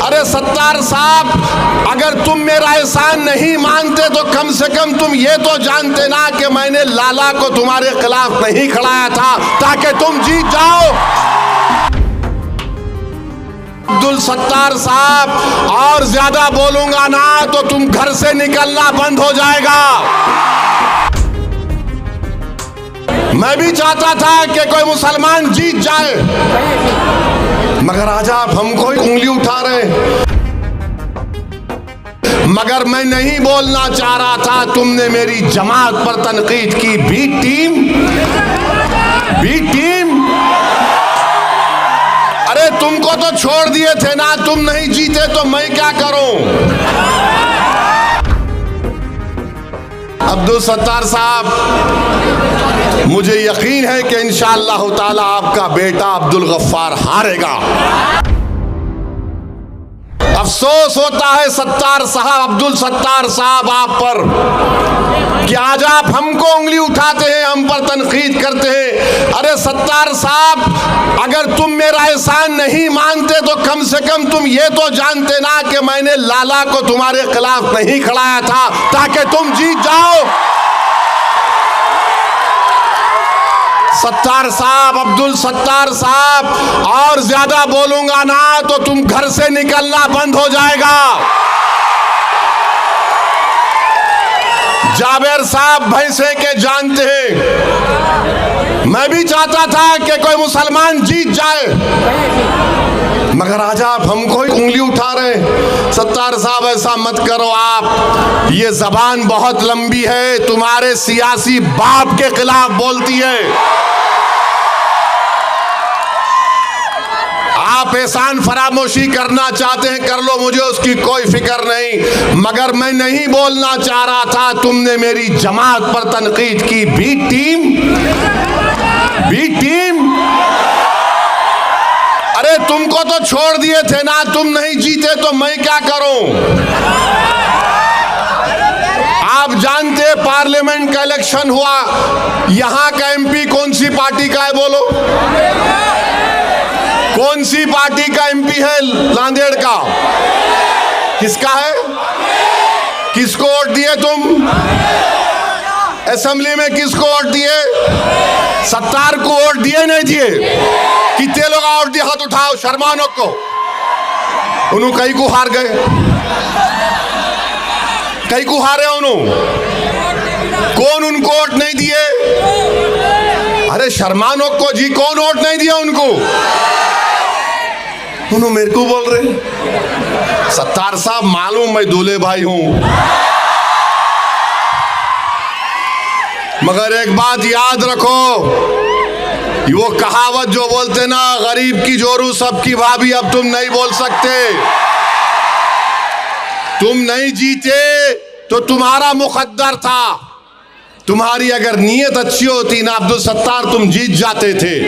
अरे सत्तार साहब, अगर तुम मेरा एहसान नहीं मानते तो कम से कम तुम ये तो जानते ना कि मैंने लाला को तुम्हारे खिलाफ नहीं खड़ाया था ताकि तुम जीत जाओ। अब्दुल सत्तार साहब, और ज्यादा बोलूंगा ना तो तुम घर से निकलना बंद हो जाएगा। मैं भी चाहता था कि कोई मुसलमान जीत जाए, मगर आज आप हमको ही उंगली उठा रहे। मगर मैं नहीं बोलना चाह रहा था, तुमने मेरी जमात पर तनकीद की। बी टीम, अरे तुमको तो छोड़ दिए थे ना, तुम नहीं जीते तो मैं क्या करूं। अब्दुल सत्तार साहब, मुझे यकीन है कि इंशाअल्लाह ताला आपका बेटा अब्दुल गफ्फार हारेगा। अफसोस होता है सत्तार साहब, अब्दुल सत्तार साहब आप पर, कि आज आप हमको उंगली उठाते हैं, हम पर तनकीद करते हैं। अरे सत्तार साहब, अगर तुम मेरा एहसान नहीं मानते तो कम से कम तुम ये तो जानते ना कि मैंने लाला को तुम्हारे खिलाफ नहीं खड़ाया था ताकि तुम जीत जाओ। सत्तार साहब, अब्दुल सत्तार साहब, और ज्यादा बोलूंगा ना तो तुम घर से निकलना बंद हो जाएगा। जावेर साहब भैंसे के जानते हैं, मैं भी चाहता था कि कोई मुसलमान जीत जाए, मगर आज आप हमको ही उंगली उठा रहे। सत्तार साहब, ऐसा मत करो आप, ये जबान बहुत लंबी है, तुम्हारे सियासी बाप के खिलाफ बोलती है। आप एहसान फरामोशी करना चाहते हैं, कर लो, मुझे उसकी कोई फिक्र नहीं, मगर मैं नहीं बोलना चाह रहा था, तुमने मेरी जमात पर तनकीद की। बी टीम, अरे तुमको तो छोड़ दिए थे ना, तुम नहीं जीते तो मैं क्या करूं। आप जानते पार्लियामेंट का इलेक्शन हुआ, यहां का एमपी कौन सी पार्टी का है, बोलो। कौन सी पार्टी का एमपी है नांदेड़ का? किसका है? किसको वोट दिए तुम? असेंबली में किसको वोट दिए? सत्तार को वोट दिए नहीं दिए? कितने लोग वोट दिए? हाथ उठाओ, शर्मानों को। उन्होंने कई को हार गए, कई को हारे उन्होंने। कौन उनको वोट नहीं दिए? अरे शर्मानों को जी, कौन वोट नहीं दिया उनको? उन्होंने मेरे को बोल रहे। सत्तार साहब, मालूम मैं दूल्हे भाई हूं, मगर एक बात याद रखो, वो कहावत जो बोलते ना, गरीब की जोरू सबकी भाभी, अब तुम नहीं बोल सकते। तुम नहीं जीते तो तुम्हारा मुकद्दर था। तुम्हारी अगर नीयत अच्छी होती ना अब्दुल सत्तार, तुम जीत जाते थे।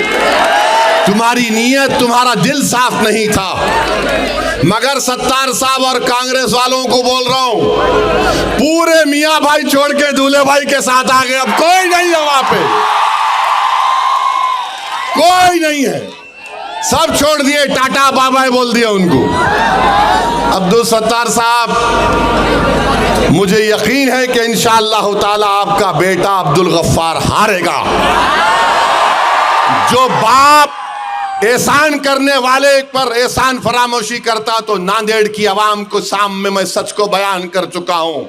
तुम्हारी नीयत, तुम्हारा दिल साफ नहीं था। मगर सत्तार साहब और कांग्रेस वालों को बोल रहा हूं, पूरे मियां भाई छोड़ के दूल्हे भाई के साथ आ गए। अब कोई नहीं है वहां पे, कोई नहीं है, सब छोड़ दिए, टाटा बाय बाय बोल दिया उनको। अब्दुल सत्तार साहब, मुझे यकीन है कि इंशाअल्लाह ताला आपका बेटा अब्दुल गफ्फार हारेगा। जो बाप एहसान करने वाले पर एहसान फरामोशी करता, तो नांदेड़ की आवाम को सामने मैं सच को बयान कर चुका हूं।